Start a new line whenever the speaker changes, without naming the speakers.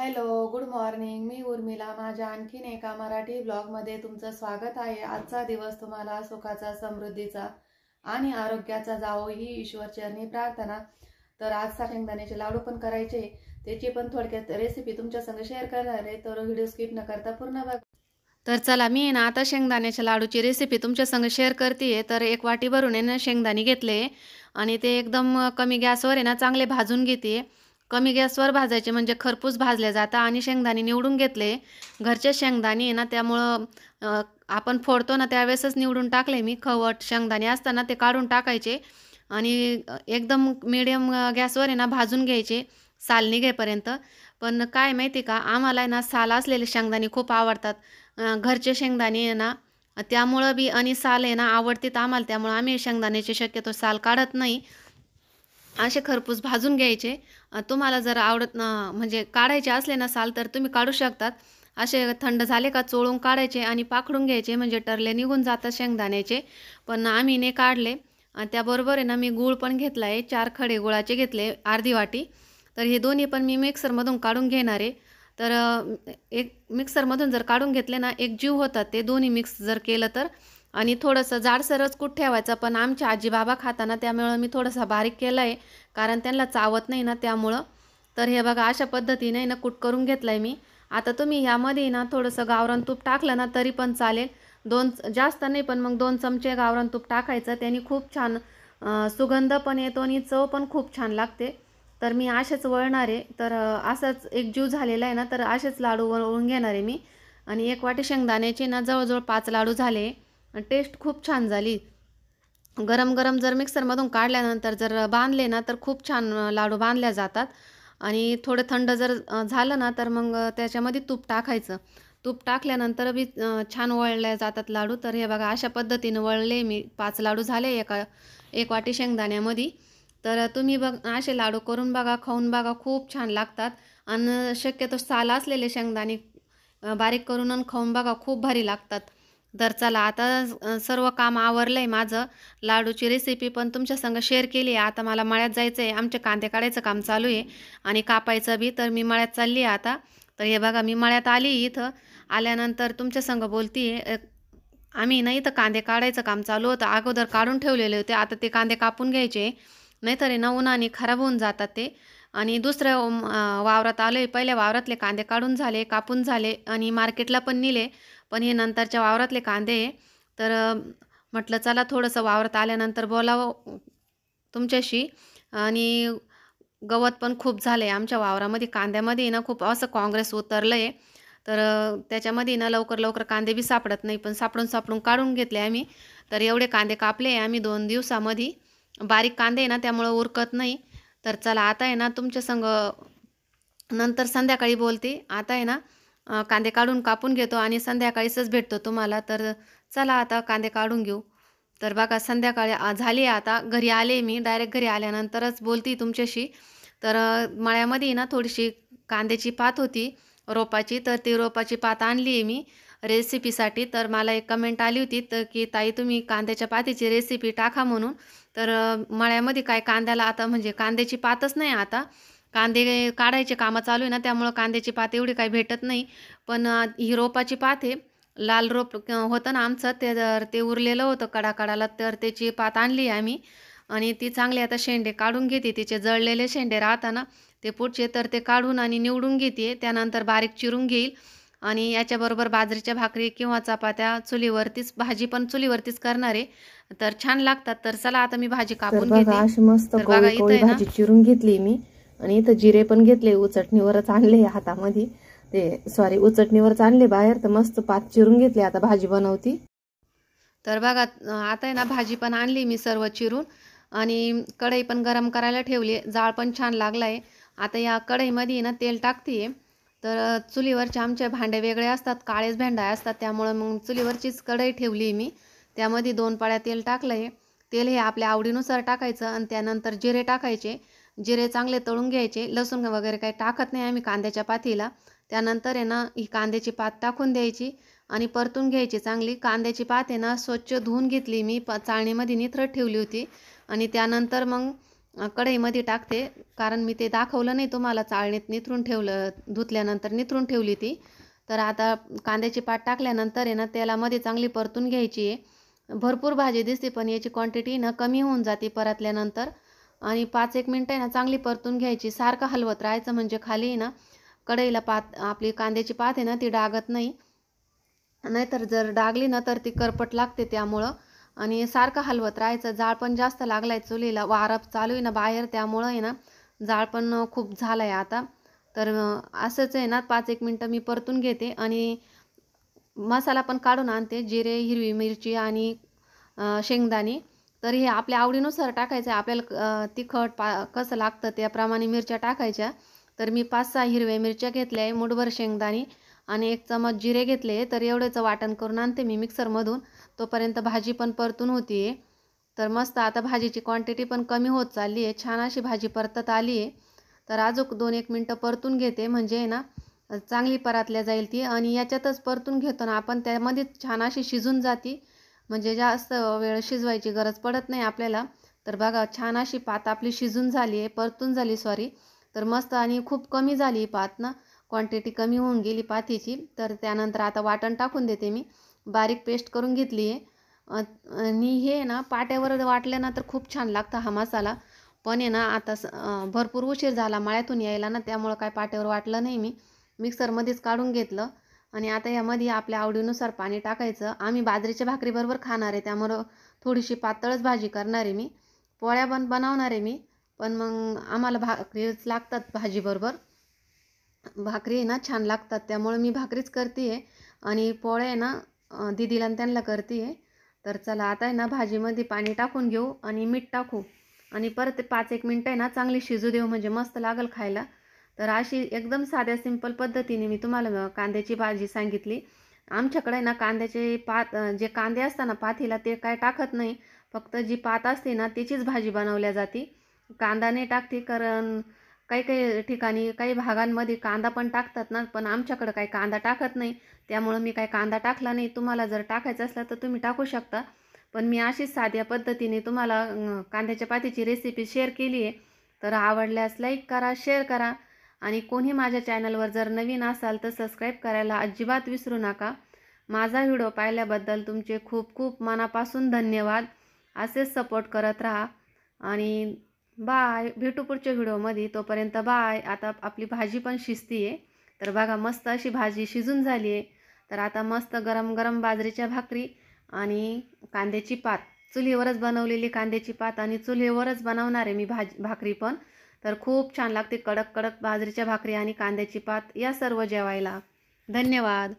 Hello, good morning. मी उर्मिला. माझ्या आणखीन एका मराठी ब्लॉगमध्ये तुमचं स्वागत आहे. आजचा दिवस तुम्हाला सुखाचा, समृद्धीचा आणि आरोग्याचा जावो ही ईश्वरचरणी प्रार्थना. तर आज शेंगदाण्याचे लाडू पण करायचे, त्याची पण थोडक्यात रेसिपी तुमच्या संग शेअर करणार आहे. तर व्हिडिओ स्किप न करता पूर्ण बघा. तर चला, मी ना आता शेंगदाण्याच्या लाडूची रेसिपी तुमच्या संग शेअर करते. तर एक वाटी भरून आहे ना शेंगदाणे घेतले आणि ते एकदम कमी गॅसवर आहे ना चांगले भाजून घेते. कमी गॅसवर भाजायचे म्हणजे खरपूस भाजले जातात. आणि शेंगदाणे निवडून घेतले, घरचे शेंगदाणे आहे ना, त्यामुळं आपण फोडतो ना त्यावेळेसच निवडून टाकले मी. खवट शेंगदाणे असताना ते काढून टाकायचे आणि एकदम मीडियम गॅसवर आहे ना भाजून घ्यायचे साल निघेपर्यंत. पण काय माहिती का, आम्हाला आहे ना साल असलेले शेंगदाणे खूप आवडतात. घरचे शेंगदाणे आहे ना त्यामुळं बी आणि साल आहे ना आवडतात आम्हाला, त्यामुळं आम्ही शेंगदाण्याचे शक्यतो साल काढत नाही. असे खरपूस भाजून घ्यायचे. तुम्हाला जर आवडत म्हणजे काढायचे असले ना साल तर तुम्ही काढू शकतात. असे थंड झाले का चोळून काढायचे आणि पाखडून घ्यायचे, म्हणजे टरले निघून जातात शेंगदाण्याचे. पण आम्ही नाही काढले. त्याबरोबर आहे ना मी गूळ पण घेतला आहे, 4 खडे गुळाचे घेतले, अर्धी वाटी. तर हे दोन्ही पण मी मिक्सरमधून काढून घेणार आहे. तर एक मिक्सरमधून जर काढून घेतले ना एक जीव होतात ते दोन्ही मिक्स जर केलं तर. आणि थोडंसं जाडसरच कूट ठेवायचं, पण आमच्या आजी बाबा खाताना त्यामुळं मी थोडासा बारीक केला आहे, कारण त्यांना चावत नाही ना त्यामुळं. तर हे बघा अशा पद्धतीने ना कूट करून घेतलं आहे मी. आता तुम्ही ह्यामध्ये ना थोडंसं गावरान तूप टाकलं ना तरी पण चालेल. जास्त नाही, पण मग 2 चमचे गावरान तूप टाकायचं. त्यांनी खूप छान सुगंध पण येतो आणि चव पण खूप छान लागते. तर मी असेच वळणार आहे. तर असाच एक जीव झालेला आहे ना, तर असेच लाडू वळवून घेणार आहे मी. आणि एक वाटी शेंगदाण्याचे ना जवळजवळ 5 लाडू झाले. टेस्ट खूप छान झाली. गरम गरम जर मिक्सरमधून काढल्यानंतर जर बांधले ना तर खूप छान लाडू बांधल्या जातात. आणि थोडं थंड जर झालं ना तर मग त्याच्यामध्ये तूप टाकायचं. तूप टाकल्यानंतर बी छान वळल्या जातात लाडू. तर हे बघा अशा पद्धतीने वळले मी. 5 लाडू झाले एक वाटी शेंगदाण्यामध्ये. तर तुम्ही असे लाडू करून बघा, खाऊन बघा, खूप छान लागतात. आणि शक्यतो साल असलेले शेंगदाणे बारीक करून आणि खाऊन बघा, खूप भारी लागतात. तर चला, आता सर्व काम आवरलं आहे माझं. लाडूची रेसिपी पण तुमच्या संग शेअर केली आहे. आता मला मळ्यात जायचं आहे, आमचे कांदे काढायचं काम चालू आहे आणि कापायचं बी. तर मी मळ्यात चालली आहे आता. तर हे बघा मी मळ्यात आली. इथं आल्यानंतर तुमच्या संग बोलती आहे. आम्ही ना इथं कांदे काढायचं काम चालू होतं, अगोदर काढून ठेवलेले होते. आता ते कांदे कापून घ्यायचे, नाहीतर ना उन्हाने खराब होऊन जातात ते. आणि दुसऱ्या वावरात आले. पहिल्या वावरातले कांदे काढून झाले, कापून झाले आणि मार्केटला पण नेले. पण हे नंतरच्या वावरातले कांदे आहे. तर म्हटलं चला थोडंसं वावरात आल्यानंतर बोलावं तुमच्याशी. आणि गवत पण खूप झालं आहे आमच्या वावरामध्ये. कांद्यामध्ये ना खूप असं काँग्रेस उतरलं आहे. तर त्याच्यामध्ये ना लवकर लवकर कांदे बी सापडत नाही, पण सापडून काढून घेतले आम्ही. तर एवढे कांदे कापले आम्ही 2 दिवसामध्ये. बारीक कांदे आहे ना त्यामुळं उरकत नाही. तर चला, आता आहे ना तुमच्या संग नंतर संध्याकाळी बोलते. आता आहे ना कांदे कापून घेतो आणि संध्याकाळीच भेटतो तुम्हाला. तर चला आता कांदे काढून घेऊ. तर बघा संध्याकाळी झाली. आता घरी आले मी. डायरेक्ट घरी आल्यानंतरच बोलते तुमच्याशी. तर मळ्यामध्ये ना थोडीशी कांद्याची पात होती रोपाची. तर ती रोपाची पात आणली आहे मी रेसिपीसाठी. तर मला एक कमेंट आली होती तर की ताई तुम्ही कांद्याच्या पातीची रेसिपी टाका म्हणून. तर मळ्यामध्ये काय कांद्याला आता म्हणजे कांद्याची पातच नाही. आता कांदे काढायचे कामं चालू आहे ना, त्यामुळं कांद्याची पात एवढी काही भेटत नाही. पण ही रोपाची पात आहे. लाल रोप होतं ना आमचं, ते उरलेलं होतं कडाकडाला. तर त्याची पात आणली आम्ही आणि ती चांगली आता शेंडे काढून घेते. तिचे जळलेले शेंडे राहतात ना ते पुढचे, तर ते काढून आणि निवडून घेते. त्यानंतर बारीक चिरून घेईल आणि याच्याबरोबर बाजरीच्या भाकरी किंवा चपात्या चुलीवरतीच, भाजी पण चुलीवरतीच करणार आहे. तर छान लागतात. तर चला आता मी भाजी कापून घेते.
अशी मस्त कवळी कवळी भाजी चिरून घेतली मी. आणि इथं जिरे पण घेतले, उचटणीवरच आणले हातामध्ये. उचटणीवरच आणले बाहेर. तर मस्त पात चिरून घेतली, आता भाजी बनवती.
तर बघा आता आहे ना भाजी पण आणली मी सर्व चिरून आणि कढई पण गरम करायला ठेवली. जाळ पण छान लागला आहे. आता या कढईमध्ये ना तेल टाकते. तर चुलीवरचे आमचे भांडे वेगळे असतात, काळेच भांडे असतात, त्यामुळं मग चुलीवरचीच कढई ठेवली मी. त्यामध्ये 2 पळ्या तेल टाकलं आहे. तेल हे आपल्या आवडीनुसार टाकायचं आणि त्यानंतर जिरे टाकायचे. जिरे चांगले तळून घ्यायचे. लसूण वगैरे काही टाकत नाही आम्ही कांद्याच्या पातीला. त्यानंतर आहे ना ही कांद्याची पात टाकून द्यायची आणि परतून घ्यायची चांगली. कांद्याची पात आहे ना स्वच्छ धुवून घेतली मी, चाळणीमध्ये निथरट ठेवली होती. आणि त्यानंतर मग कढईमध्ये टाकते, कारण मी ते दाखवलं नाही तुम्हाला. चाळणीत निथरून ठेवलं, धुतल्यानंतर निथरून ठेवली ती. तर आता कांद्याची पात टाकल्यानंतर आहे ना तेलामध्ये चांगली परतून घ्यायची आहे. भरपूर भाजी दिसते पण याची क्वांटिटी ना कमी होऊन जाते परतल्यानंतर. आणि 5-1 मिनटं आहे ना चांगली परतून घ्यायची. सारखं हलवत राहायचं म्हणजे खाली ना कढईला आपली कांद्याची पात आहे ना ती डागत नाही. नाहीतर जर डागली ना तर ती करपट लागते त्यामुळं. आणि सारखं हलवत राहायचं. जाळ पण जास्त लागलाय चुलीला, वारा चालू आहे ना बाहेर, त्यामुळं आहे ना जाळ पण खूप झालाय आता. तर असंच आहे ना 5-1 मिनटं मी परतून घेते. आणि मसाला पण काढून आणते, जिरे, हिरवी मिरची आणि शेंगदाणे. तर हे आपल्या आवडीनुसार टाकायचं आहे. आपल्याला तिखट कसं लागतं त्याप्रमाणे मिरच्या टाकायच्या. तर मी 5-6 हिरव्या मिरच्या घेतल्या आहे, मुठभर शेंगदाणे आणि 1 चमच जिरे घेतले. तर एवढंचं वाटण करून आणते मी मिक्सरमधून. तोपर्यंत भाजी पण परतून होती आहे. तर मस्त आता भाजीची क्वांटिटी पण कमी होत चालली आहे. छान अशी भाजी परतत आली आहे. तर अजून 2-1 मिनटं परतून घेते, म्हणजे ना चांगली परतल्या जाईल ती. आणि याच्यातच परतून घेतो ना आपण, त्यामध्ये छान अशी शिजून जाती, म्हणजे जास्त वेळ शिजवायची गरज पडत नाही आपल्याला. तर बघा छान अशी पात आपली शिजून झाली आहे, परतून झाली सॉरी. तर मस्त, आणि खूप कमी झाली पात ना, क्वांटिटी कमी होऊन गेली पातीची. तर त्यानंतर आता वाटण टाकून देते मी. बारीक पेस्ट करून घेतली आहे. आणि हे ना पाट्यावर वाटलं ना तर खूप छान लागतं हा मसाला. पण आहे ना आता भरपूर उशीर झाला मळ्यातून यायला ना, त्यामुळं काय पाट्यावर वाटलं नाही मी, मिक्सरमध्येच काढून घेतलं. आणि आता यामध्ये आपल्या आवडीनुसार पाणी टाकायचं. आम्ही बाजरीच्या भाकरीबरोबर खाणार आहे, त्यामुळं थोडीशी पातळच भाजी करणार आहे मी. पोळ्या पण बनवणार आहे मी, पण मग आम्हाला भाकरीच लागतात भाजीबरोबर. भाकरी आहे ना छान लागतात, त्यामुळं मी भाकरीच करते आहे. आणि पोळ्या आहे ना दीदीला आणि त्यांना करते आहे. तर चला आता आहे ना भाजीमध्ये पाणी टाकून घेऊ आणि मीठ टाकू. आणि परत ते 5-1 मिनटं आहे ना चांगली शिजू देऊ, म्हणजे मस्त लागेल खायला. तर अशी एकदम साध्या सिंपल पद्धतीने मी तुम्हाला कांद्याची भाजी सांगितली. आमच्याकडे आहे ना कांद्याचे पात, जे कांदे असतात ना पातीला, ते काय टाकत नाही. फक्त जी पात असते ना त्याचीच भाजी बनवल्या जाते, कांदा नाही टाकते. कारण काही काही ठिकाणी काही भागांमध्ये कांदा पण टाकतात ना, पण आमच्याकडे काही कांदा टाकत नाही, त्यामुळं मी काही कांदा टाकला नाही. तुम्हाला जर टाकायचं असलं तर तुम्ही टाकू शकता. पण मी अशीच साध्या पद्धतीने तुम्हाला कांद्याच्या पातीची रेसिपी शेअर केली आहे. तर आवडल्यास लाईक करा, शेअर करा. आणि कोणी माझ्या चॅनलवर जर नवीन असाल तर सबस्क्राईब करायला अजिबात विसरू नका. माझा व्हिडिओ पाहिल्याबद्दल तुमचे खूप खूप मनापासून धन्यवाद. असेच सपोर्ट करत राहा. आणि बाय, भेटू पुढच्या व्हिडिओमध्ये. तोपर्यंत बाय. आता आपली भाजी पण शिजती आहे. तर बघा मस्त अशी भाजी शिजून झाली आहे. तर आता मस्त गरम गरम बाजरीच्या भाकरी आणि कांद्याची पात, चुलीवरच बनवलेली कांद्याची पात, आणि चुलीवरच बनवणार आहे मी भाकरी पण. तर खूप छान लागते, कडक कडक बाजरीच्या भाकरी आणि कांद्याची पात, या सर्व जेवायला. धन्यवाद.